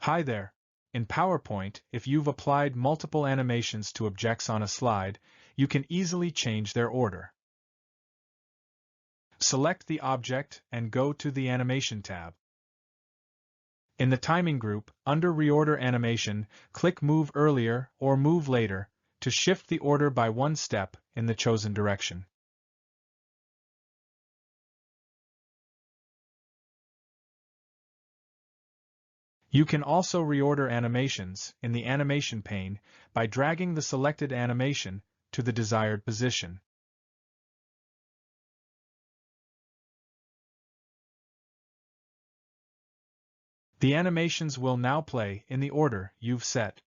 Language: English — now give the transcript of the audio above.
Hi there. In PowerPoint, if you've applied multiple animations to objects on a slide, you can easily change their order. Select the object and go to the Animation tab. In the Timing group, under Reorder Animation, click Move Earlier or Move Later to shift the order by one step in the chosen direction. You can also reorder animations in the Animation pane by dragging the selected animation to the desired position. The animations will now play in the order you've set.